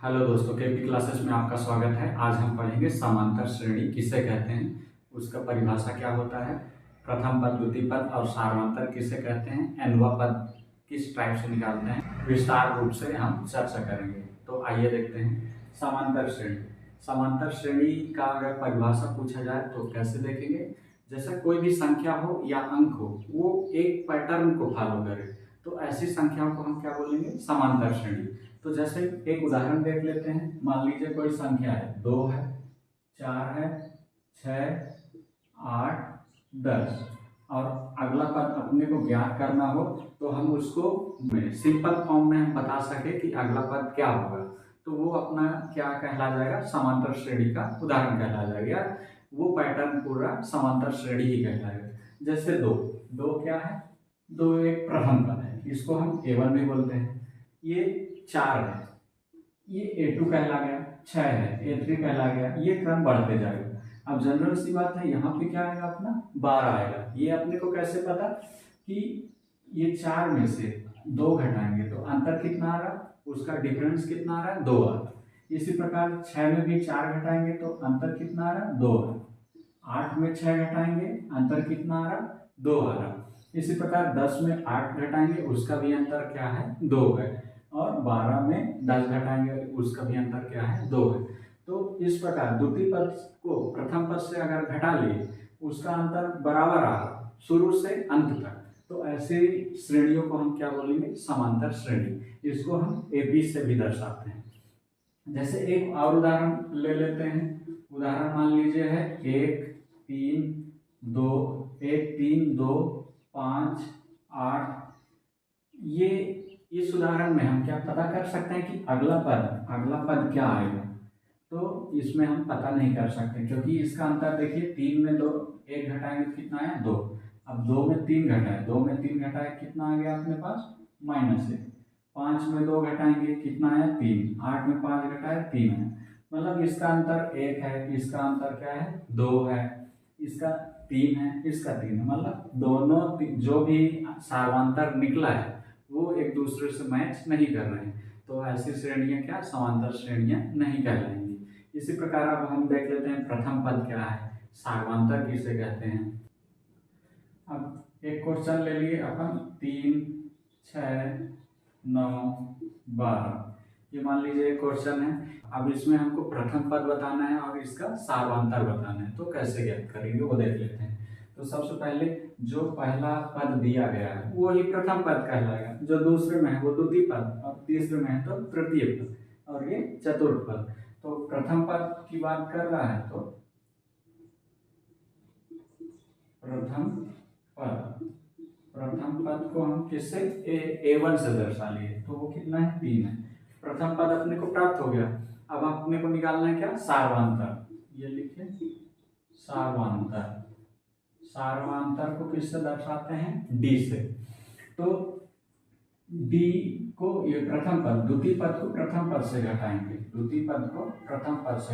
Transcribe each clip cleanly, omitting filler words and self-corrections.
Hello दोस्तों, KP classes में आपका स्वागत है। आज हम पढ़ेंगे समांतर श्रेणी किसे कहते हैं, उसका परिभाषा क्या होता है, प्रथम पद, द्वितीय पद और सार्वंतर किसे कहते हैं, nवां पद किस टाइप से निकालते हैं, विस्तार रूप से हम चर्चा करेंगे। तो आइए देखते हैं समांतर श्रेणी। समांतर श्रेणी का अगर परिभाषा पूछा जाए तो कैसे देखेंगे। जैसे कोई भी संख्या हो या अंक हो, वो एक पैटर्न को फॉलो करे, तो ऐसी संख्याओं को हम क्या बोलेंगे, समांतर श्रेणी। तो जैसे एक उदाहरण देख लेते हैं। मान लीजिए कोई संख्या है, 2 है, 4 है, 6, 8, 10 और अगला पद अपने को ज्ञात करना हो तो हम उसको सिंपल फॉर्म में हम बता सके कि अगला पद क्या होगा, तो वो अपना क्या कहला जाएगा, समांतर श्रेणी का उदाहरण कहला जाएगा। वो पैटर्न पूरा समांतर श्रेणी ही कहलाएगा। जैसे दो दो क्या है, दो एक प्रथम पद है, इसको हम A1 भी बोलते हैं। ये 4 है, ये A2 कहला गया। 6 है, A3 कहला गया। ये क्रम बढ़ते जाएगा। अब जनरल सी बात है, यहाँ पे क्या आएगा, अपना 12 आएगा। ये अपने को कैसे पता कि ये 4 में से 2 घटाएंगे तो अंतर कितना आ रहा, उसका डिफरेंस कितना आ रहा है, 2 आ रहा। इसी प्रकार 6 में भी 4 घटाएंगे तो अंतर कितना आ रहा, 2 आ रहा। 8 में 6 घटाएंगे, अंतर कितना आ रहा, 2 आ रहा। इसी प्रकार 10 में 8 घटाएंगे, उसका भी अंतर क्या है, 2 है। और 12 में 10 घटाएंगे, उसका भी अंतर क्या है, 2 है। तो इस प्रकार द्वितीय पद को प्रथम पद से अगर घटा लिए, उसका अंतर बराबर आ रहा शुरू से अंत तक, तो ऐसे श्रेणियों को हम क्या बोलेंगे, समांतर श्रेणी। इसको हम AB से भी दर्शाते हैं। जैसे एक और उदाहरण ले लेते हैं। उदाहरण मान लीजिए है 1 3 2 1 3 2 5 8। ये इस उदाहरण में हम क्या पता कर सकते हैं कि अगला पद क्या आएगा, तो इसमें हम पता नहीं कर सकते, क्योंकि इसका अंतर देखिए, 3 में 2 1 घटाएंगे तो कितना आया, 2। अब 2 में 3 घटाए, 2 में 3 घटाए कितना आ गया अपने पास, -1। 5 में 2 घटाएंगे कितना आया, 3। 8 में 5 घटाए, 3 है। मतलब इसका अंतर 1 है, इसका अंतर क्या है, 2 है, इसका 3 है, इसका 3 है। मतलब दोनों जो भी सार्वंतर निकला है वो एक दूसरे से मैच नहीं कर रहे हैं, तो ऐसी श्रेणियां क्या, समांतर श्रेणियां नहीं कहलाएंगी। इसी प्रकार अब हम देख लेते हैं प्रथम पद क्या है, सार्वंतर किसे कहते हैं। अब एक क्वेश्चन ले लिए अपन, 3 6 9 12। ये मान लीजिए एक क्वेश्चन है। अब इसमें हमको प्रथम पद बताना है और इसका सार्वंतर बताना है, तो कैसे ज्ञात करेंगे वो देख लेते हैं। तो सबसे पहले जो पहला पद दिया गया है वो ही प्रथम पद कहलाएगा, जो दूसरे में है वो द्वितीय पद, और तीसरे में है तो तृतीय पद, और ये चतुर्थ पद। तो प्रथम पद की बात कर रहा है तो प्रथम पद को हम किससे, A1 से दर्शा लिए, तो वो कितना है, 3 है। प्रथम पद अपने को प्राप्त हो गया। अब अपने को निकालना है क्या, सार्वंतर। ये लिखिए, सार्वंतर को किससे दर्शाते हैं, D से। तो D को, ये प्रथम पद, द्वितीय पद को प्रथम पद से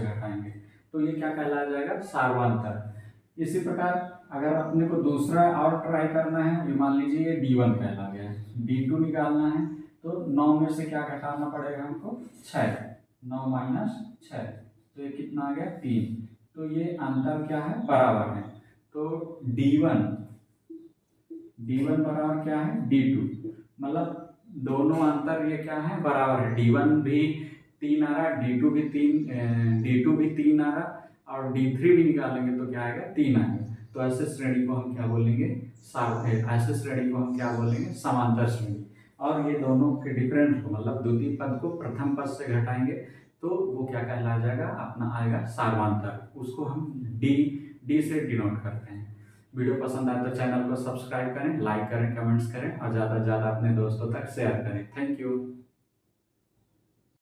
घटाएंगे, तो ये क्या कहलाया जाएगा, सार्वंतर। इसी प्रकार अगर अपने को दूसरा और ट्राई करना है, ये मान लीजिए ये D1 कहला गया है, D2 निकालना है तो 9 में से क्या घटाना पड़ेगा हमको, 6। 9 - 6, तो ये कितना आ गया, 3। तो ये अंतर क्या है, बराबर है। तो D1 बराबर क्या है, D2। मतलब दोनों अंतर ये क्या है, बराबर है। D1 भी 3 आ रहा, D2 भी 3 आ रहा, और D3 भी निकालेंगे तो क्या आएगा, 3 आएगा। तो ऐसे श्रेणी को हम क्या बोलेंगे, समांतर श्रेणी। और ये दोनों के डिफरेंस को, मतलब द्वितीय पद को प्रथम पद से घटाएंगे तो वो क्या कहला जाएगा, अपना आएगा सार्वंतर। उसको हम डी से डिनोट करते हैं। वीडियो पसंद आए तो चैनल को सब्सक्राइब करें, लाइक करें, कमेंट्स करें और ज़्यादा से ज़्यादा अपने दोस्तों तक शेयर करें। Thank you.